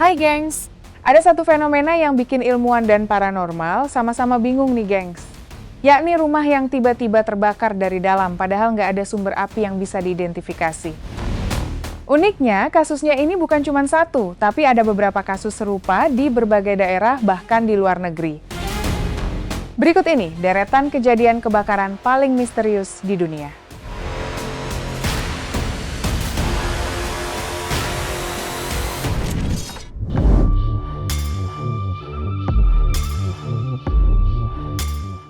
Hai gengs, ada satu fenomena yang bikin ilmuwan dan paranormal sama-sama bingung nih gengs. Yakni rumah yang tiba-tiba terbakar dari dalam padahal nggak ada sumber api yang bisa diidentifikasi. Uniknya, kasusnya ini bukan cuma satu, tapi ada beberapa kasus serupa di berbagai daerah bahkan di luar negeri. Berikut ini deretan kejadian kebakaran paling misterius di dunia.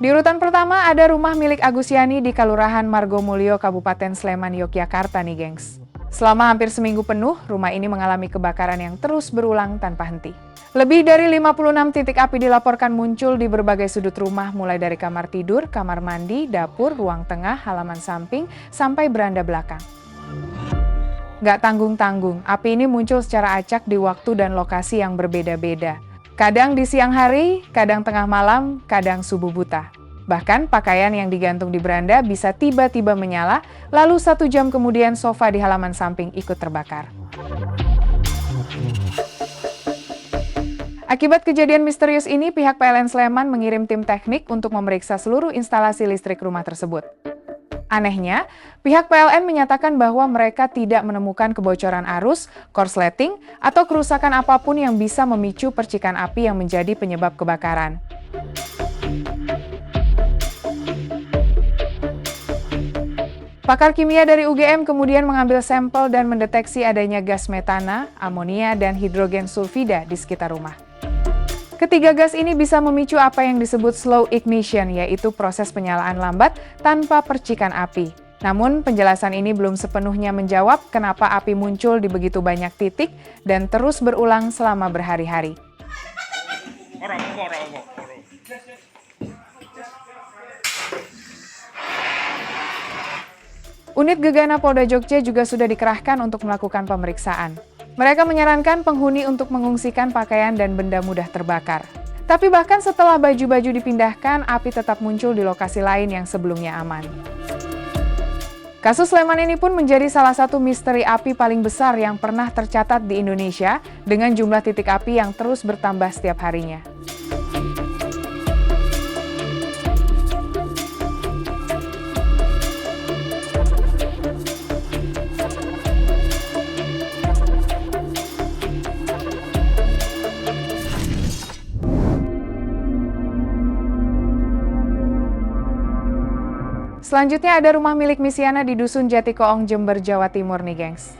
Di urutan pertama ada rumah milik Agus Yani di Kelurahan Margomulyo, Kabupaten Sleman, Yogyakarta nih gengs. Selama hampir seminggu penuh, rumah ini mengalami kebakaran yang terus berulang tanpa henti. Lebih dari 56 titik api dilaporkan muncul di berbagai sudut rumah mulai dari kamar tidur, kamar mandi, dapur, ruang tengah, halaman samping, sampai beranda belakang. Nggak tanggung-tanggung, api ini muncul secara acak di waktu dan lokasi yang berbeda-beda. Kadang di siang hari, kadang tengah malam, kadang subuh buta. Bahkan pakaian yang digantung di beranda bisa tiba-tiba menyala, lalu 1 jam kemudian sofa di halaman samping ikut terbakar. Akibat kejadian misterius ini, pihak PLN Sleman mengirim tim teknik untuk memeriksa seluruh instalasi listrik rumah tersebut. Anehnya, pihak PLN menyatakan bahwa mereka tidak menemukan kebocoran arus, korsleting, atau kerusakan apapun yang bisa memicu percikan api yang menjadi penyebab kebakaran. Pakar kimia dari UGM kemudian mengambil sampel dan mendeteksi adanya gas metana, amonia, dan hidrogen sulfida di sekitar rumah. Ketiga gas ini bisa memicu apa yang disebut slow ignition, yaitu proses penyalaan lambat tanpa percikan api. Namun, penjelasan ini belum sepenuhnya menjawab kenapa api muncul di begitu banyak titik dan terus berulang selama berhari-hari. Unit Gegana Polda Jogja juga sudah dikerahkan untuk melakukan pemeriksaan. Mereka menyarankan penghuni untuk mengungsikan pakaian dan benda mudah terbakar. Tapi bahkan setelah baju-baju dipindahkan, api tetap muncul di lokasi lain yang sebelumnya aman. Kasus Sleman ini pun menjadi salah satu misteri api paling besar yang pernah tercatat di Indonesia dengan jumlah titik api yang terus bertambah setiap harinya. Selanjutnya ada rumah milik Misyana di Dusun Jatikoong, Jember, Jawa Timur nih gengs.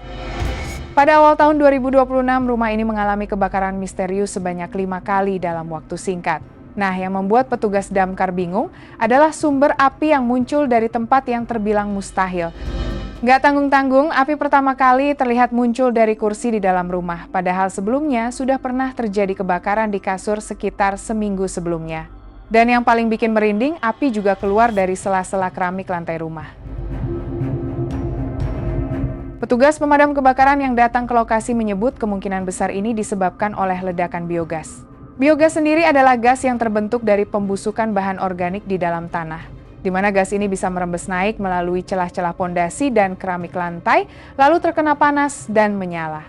Pada awal tahun 2026, rumah ini mengalami kebakaran misterius sebanyak 5 kali dalam waktu singkat. Nah, yang membuat petugas damkar bingung adalah sumber api yang muncul dari tempat yang terbilang mustahil. Nggak tanggung-tanggung, api pertama kali terlihat muncul dari kursi di dalam rumah, padahal sebelumnya sudah pernah terjadi kebakaran di kasur sekitar seminggu sebelumnya. Dan yang paling bikin merinding, api juga keluar dari sela-sela keramik lantai rumah. Petugas pemadam kebakaran yang datang ke lokasi menyebut kemungkinan besar ini disebabkan oleh ledakan biogas. Biogas sendiri adalah gas yang terbentuk dari pembusukan bahan organik di dalam tanah, di mana gas ini bisa merembes naik melalui celah-celah pondasi dan keramik lantai, lalu terkena panas dan menyala.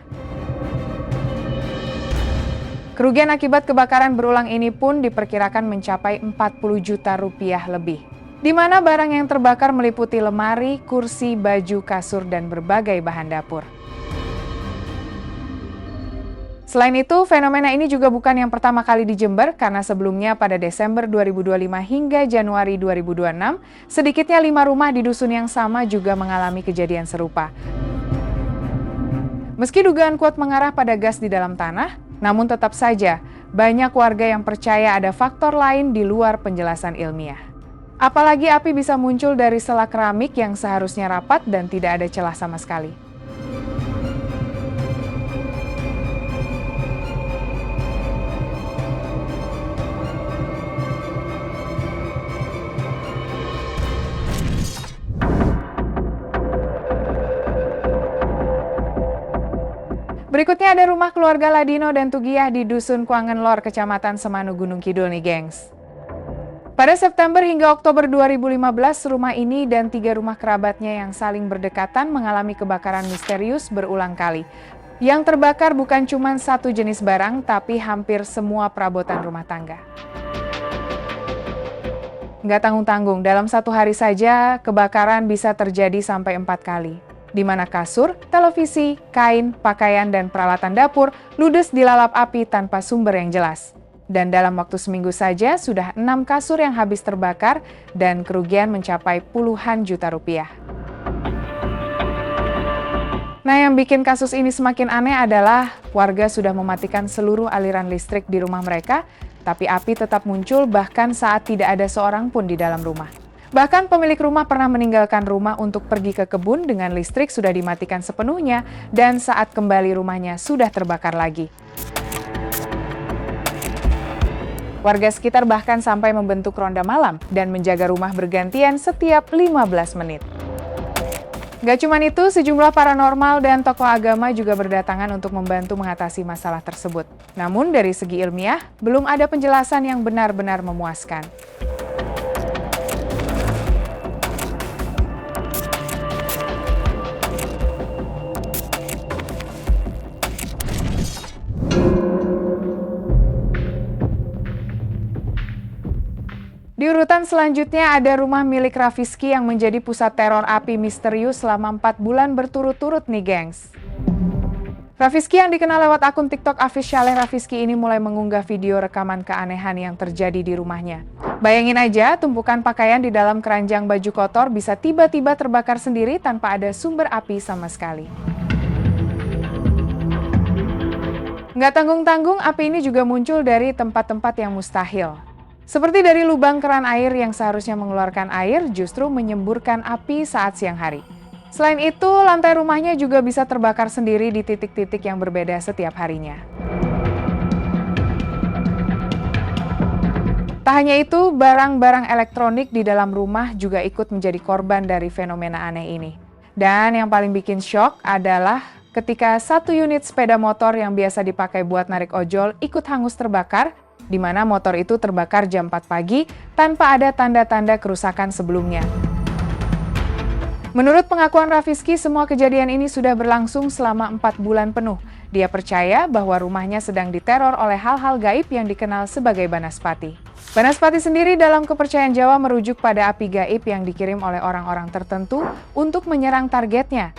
Kerugian akibat kebakaran berulang ini pun diperkirakan mencapai 40 juta rupiah lebih. Di mana barang yang terbakar meliputi lemari, kursi, baju, kasur, dan berbagai bahan dapur. Selain itu, fenomena ini juga bukan yang pertama kali di Jember, karena sebelumnya pada Desember 2025 hingga Januari 2026, sedikitnya 5 rumah di dusun yang sama juga mengalami kejadian serupa. Meski dugaan kuat mengarah pada gas di dalam tanah, namun tetap saja banyak warga yang percaya ada faktor lain di luar penjelasan ilmiah. Apalagi api bisa muncul dari sela keramik yang seharusnya rapat dan tidak ada celah sama sekali. Berikutnya ada rumah keluarga Ladino dan Tugiyah di Dusun Kuangen Lor, Kecamatan Semanu, Gunung Kidul nih gengs. Pada September hingga Oktober 2015, rumah ini dan 3 rumah kerabatnya yang saling berdekatan mengalami kebakaran misterius berulang kali. Yang terbakar bukan cuma satu jenis barang, tapi hampir semua perabotan rumah tangga. Nggak tanggung-tanggung, dalam satu hari saja kebakaran bisa terjadi sampai 4 kali. Di mana kasur, televisi, kain, pakaian, dan peralatan dapur ludes dilalap api tanpa sumber yang jelas. Dan dalam waktu seminggu saja sudah 6 kasur yang habis terbakar dan kerugian mencapai puluhan juta rupiah. Nah, yang bikin kasus ini semakin aneh adalah warga sudah mematikan seluruh aliran listrik di rumah mereka, tapi api tetap muncul bahkan saat tidak ada seorang pun di dalam rumah. Bahkan pemilik rumah pernah meninggalkan rumah untuk pergi ke kebun dengan listrik sudah dimatikan sepenuhnya dan saat kembali rumahnya sudah terbakar lagi. Warga sekitar bahkan sampai membentuk ronda malam dan menjaga rumah bergantian setiap 15 menit. Gak cuma itu, sejumlah paranormal dan tokoh agama juga berdatangan untuk membantu mengatasi masalah tersebut. Namun dari segi ilmiah, belum ada penjelasan yang benar-benar memuaskan. Di urutan selanjutnya ada rumah milik Raffiski yang menjadi pusat teror api misterius selama 4 bulan berturut-turut nih gengs. Raffiski yang dikenal lewat akun TikTok official Raffiski ini mulai mengunggah video rekaman keanehan yang terjadi di rumahnya. Bayangin aja, tumpukan pakaian di dalam keranjang baju kotor bisa tiba-tiba terbakar sendiri tanpa ada sumber api sama sekali. Nggak tanggung-tanggung, api ini juga muncul dari tempat-tempat yang mustahil. Seperti dari lubang keran air yang seharusnya mengeluarkan air, justru menyemburkan api saat siang hari. Selain itu, lantai rumahnya juga bisa terbakar sendiri di titik-titik yang berbeda setiap harinya. Tak hanya itu, barang-barang elektronik di dalam rumah juga ikut menjadi korban dari fenomena aneh ini. Dan yang paling bikin syok adalah ketika satu unit sepeda motor yang biasa dipakai buat narik ojol ikut hangus terbakar, di mana motor itu terbakar jam 4 pagi tanpa ada tanda-tanda kerusakan sebelumnya. Menurut pengakuan Raffiski, semua kejadian ini sudah berlangsung selama 4 bulan penuh. Dia percaya bahwa rumahnya sedang diteror oleh hal-hal gaib yang dikenal sebagai Banaspati. Banaspati sendiri dalam kepercayaan Jawa merujuk pada api gaib yang dikirim oleh orang-orang tertentu untuk menyerang targetnya.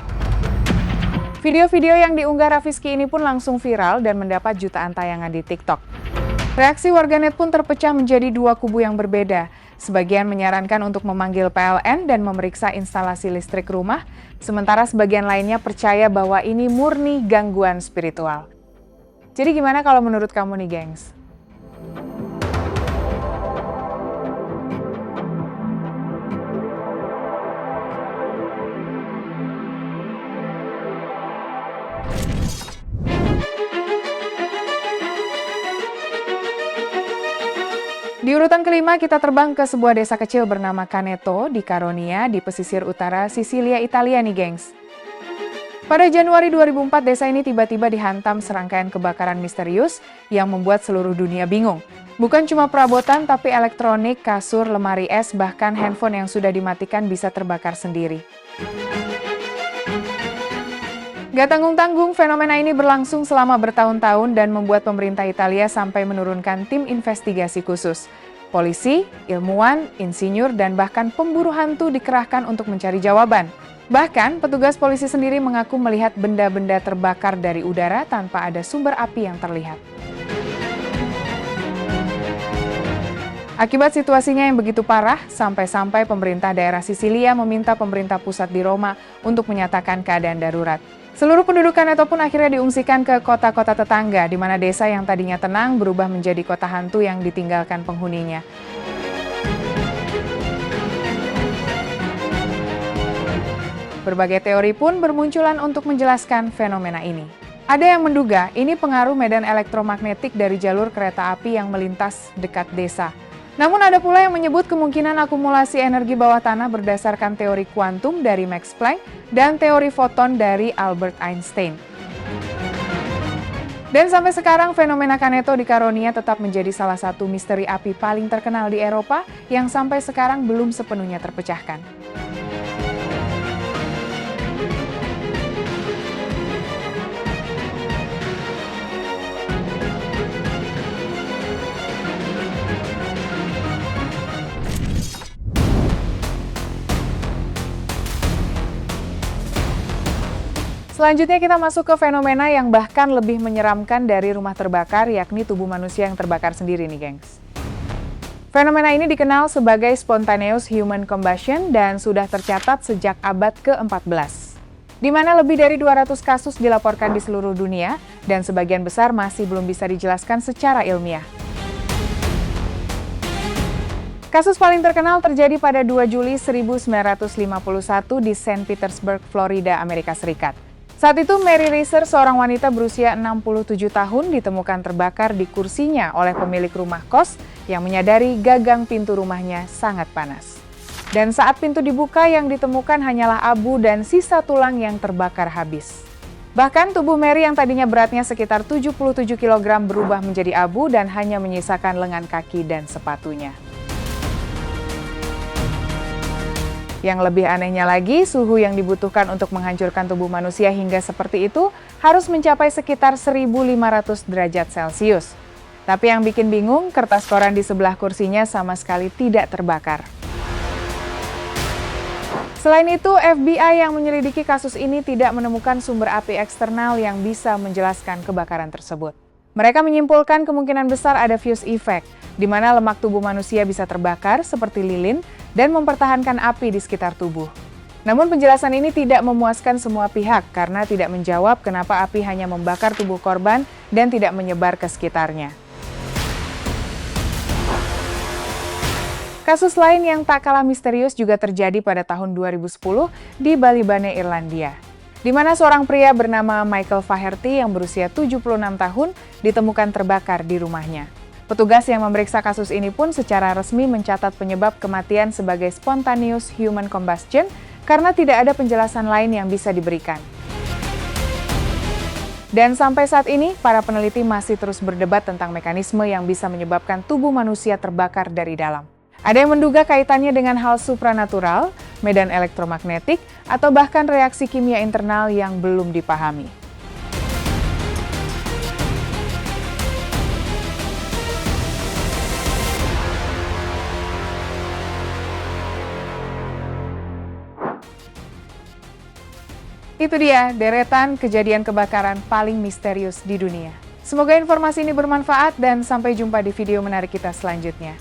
Video-video yang diunggah Raffiski ini pun langsung viral dan mendapat jutaan tayangan di TikTok. Reaksi warganet pun terpecah menjadi dua kubu yang berbeda. Sebagian menyarankan untuk memanggil PLN dan memeriksa instalasi listrik rumah, sementara sebagian lainnya percaya bahwa ini murni gangguan spiritual. Jadi gimana kalau menurut kamu nih, gengs? Di urutan kelima, kita terbang ke sebuah desa kecil bernama Caneto di Caronia di pesisir utara Sisilia, Italia nih gengs. Pada Januari 2004, desa ini tiba-tiba dihantam serangkaian kebakaran misterius yang membuat seluruh dunia bingung. Bukan cuma perabotan, tapi elektronik, kasur, lemari es, bahkan handphone yang sudah dimatikan bisa terbakar sendiri. Gak tanggung-tanggung, fenomena ini berlangsung selama bertahun-tahun dan membuat pemerintah Italia sampai menurunkan tim investigasi khusus. Polisi, ilmuwan, insinyur, dan bahkan pemburu hantu dikerahkan untuk mencari jawaban. Bahkan, petugas polisi sendiri mengaku melihat benda-benda terbakar dari udara tanpa ada sumber api yang terlihat. Akibat situasinya yang begitu parah, sampai-sampai pemerintah daerah Sisilia meminta pemerintah pusat di Roma untuk menyatakan keadaan darurat. Seluruh penduduk Caneto pun akhirnya diungsikan ke kota-kota tetangga, di mana desa yang tadinya tenang berubah menjadi kota hantu yang ditinggalkan penghuninya. Berbagai teori pun bermunculan untuk menjelaskan fenomena ini. Ada yang menduga ini pengaruh medan elektromagnetik dari jalur kereta api yang melintas dekat desa. Namun ada pula yang menyebut kemungkinan akumulasi energi bawah tanah berdasarkan teori kuantum dari Max Planck dan teori foton dari Albert Einstein. Dan sampai sekarang fenomena Caneto di Caronia tetap menjadi salah satu misteri api paling terkenal di Eropa yang sampai sekarang belum sepenuhnya terpecahkan. Selanjutnya kita masuk ke fenomena yang bahkan lebih menyeramkan dari rumah terbakar, yakni tubuh manusia yang terbakar sendiri nih, gengs. Fenomena ini dikenal sebagai spontaneous human combustion dan sudah tercatat sejak abad ke-14. Di mana lebih dari 200 kasus dilaporkan di seluruh dunia dan sebagian besar masih belum bisa dijelaskan secara ilmiah. Kasus paling terkenal terjadi pada 2 Juli 1951 di St. Petersburg, Florida, Amerika Serikat. Saat itu Mary Reeser, seorang wanita berusia 67 tahun, ditemukan terbakar di kursinya oleh pemilik rumah kos yang menyadari gagang pintu rumahnya sangat panas. Dan saat pintu dibuka, yang ditemukan hanyalah abu dan sisa tulang yang terbakar habis. Bahkan tubuh Mary yang tadinya beratnya sekitar 77 kg berubah menjadi abu dan hanya menyisakan lengan kaki dan sepatunya. Yang lebih anehnya lagi, suhu yang dibutuhkan untuk menghancurkan tubuh manusia hingga seperti itu harus mencapai sekitar 1.500 derajat Celcius. Tapi yang bikin bingung, kertas koran di sebelah kursinya sama sekali tidak terbakar. Selain itu, FBI yang menyelidiki kasus ini tidak menemukan sumber api eksternal yang bisa menjelaskan kebakaran tersebut. Mereka menyimpulkan kemungkinan besar ada fuse effect, di mana lemak tubuh manusia bisa terbakar seperti lilin dan mempertahankan api di sekitar tubuh. Namun penjelasan ini tidak memuaskan semua pihak karena tidak menjawab kenapa api hanya membakar tubuh korban dan tidak menyebar ke sekitarnya. Kasus lain yang tak kalah misterius juga terjadi pada tahun 2010 di Balibane, Irlandia, di mana seorang pria bernama Michael Faherty yang berusia 76 tahun ditemukan terbakar di rumahnya. Petugas yang memeriksa kasus ini pun secara resmi mencatat penyebab kematian sebagai spontaneous human combustion karena tidak ada penjelasan lain yang bisa diberikan. Dan sampai saat ini, para peneliti masih terus berdebat tentang mekanisme yang bisa menyebabkan tubuh manusia terbakar dari dalam. Ada yang menduga kaitannya dengan hal supranatural, medan elektromagnetik, atau bahkan reaksi kimia internal yang belum dipahami. Itu dia deretan kejadian kebakaran paling misterius di dunia. Semoga informasi ini bermanfaat dan sampai jumpa di video menarik kita selanjutnya.